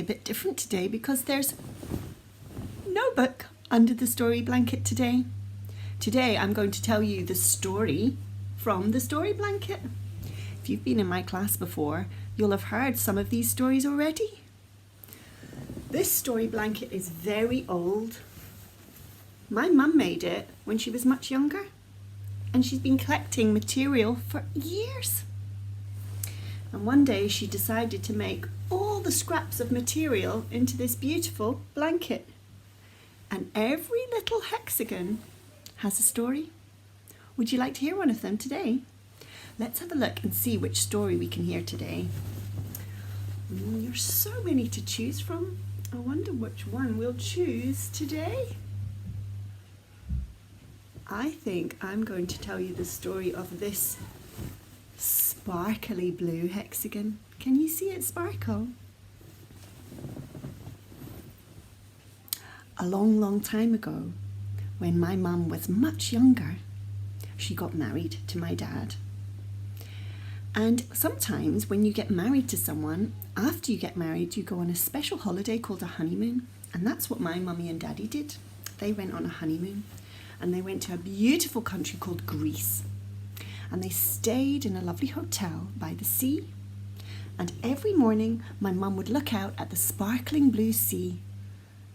a bit different today because there's no book under the story blanket today. Today I'm going to tell you the story from the story blanket. If you've been in my class before, you'll have heard some of these stories already. This story blanket is very old. My mum made it when she was much younger, and she's been collecting material for years. And one day she decided to make all the scraps of material into this beautiful blanket. And every little hexagon has a story. Would you like to hear one of them today? Let's have a look and see which story we can hear today. There's so many to choose from. I wonder which one we'll choose today. I think I'm going to tell you the story of this sparkly blue hexagon. Can you see it sparkle? A long, long time ago, when my mum was much younger, she got married to my dad. And sometimes when you get married to someone, after you get married, you go on a special holiday called a honeymoon. And that's what my mummy and daddy did. They went on a honeymoon and they went to a beautiful country called Greece. And they stayed in a lovely hotel by the sea. And every morning, my mum would look out at the sparkling blue sea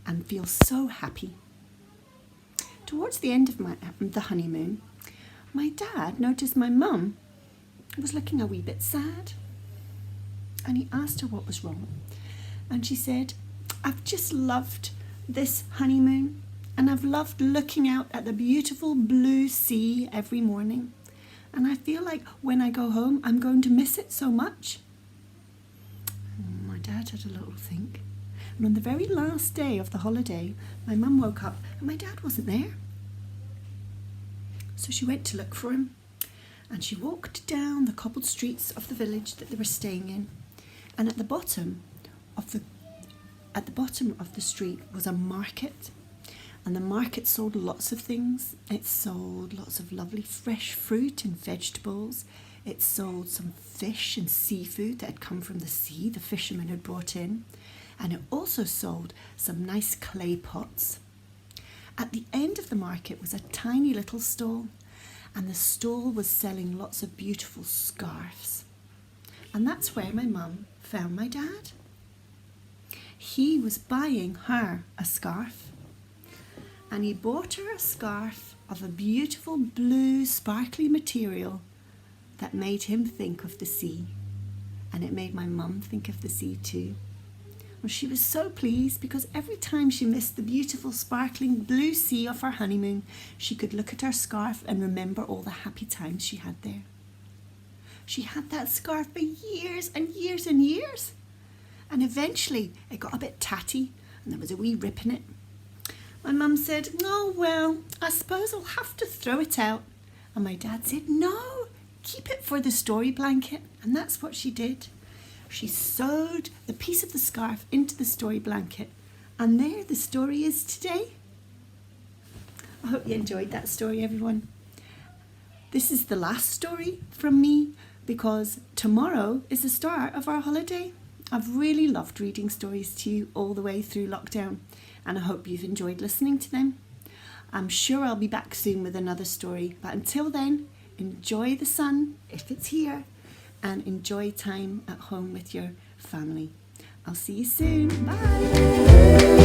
and feel so happy. Towards the end of the honeymoon, my dad noticed my mum was looking a wee bit sad. And he asked her what was wrong. And she said, "I've just loved this honeymoon, and I've loved looking out at the beautiful blue sea every morning. And I feel like when I go home, I'm going to miss it so much." My dad had a little think. And on the very last day of the holiday, my mum woke up and my dad wasn't there. So she went to look for him. And she walked down the cobbled streets of the village that they were staying in. And at the bottom of the street was a market. And the market sold lots of things. It sold lots of lovely fresh fruit and vegetables. It sold some fish and seafood that had come from the sea, the fishermen had brought in. And it also sold some nice clay pots. At the end of the market was a tiny little stall. And the stall was selling lots of beautiful scarves. And that's where my mum found my dad. He was buying her a scarf. And he bought her a scarf of a beautiful blue sparkly material that made him think of the sea. And it made my mum think of the sea too. Well, she was so pleased because every time she missed the beautiful sparkling blue sea of her honeymoon, she could look at her scarf and remember all the happy times she had there. She had that scarf for years and years and years. And eventually it got a bit tatty and there was a wee rip in it. My mum said, "Oh, well, I suppose I'll have to throw it out." And my dad said, "No, keep it for the story blanket." And that's what she did. She sewed the piece of the scarf into the story blanket. And there the story is today. I hope you enjoyed that story, everyone. This is the last story from me because tomorrow is the start of our holiday. I've really loved reading stories to you all the way through lockdown, and I hope you've enjoyed listening to them. I'm sure I'll be back soon with another story, but until then, enjoy the sun if it's here, and enjoy time at home with your family. I'll see you soon. Bye.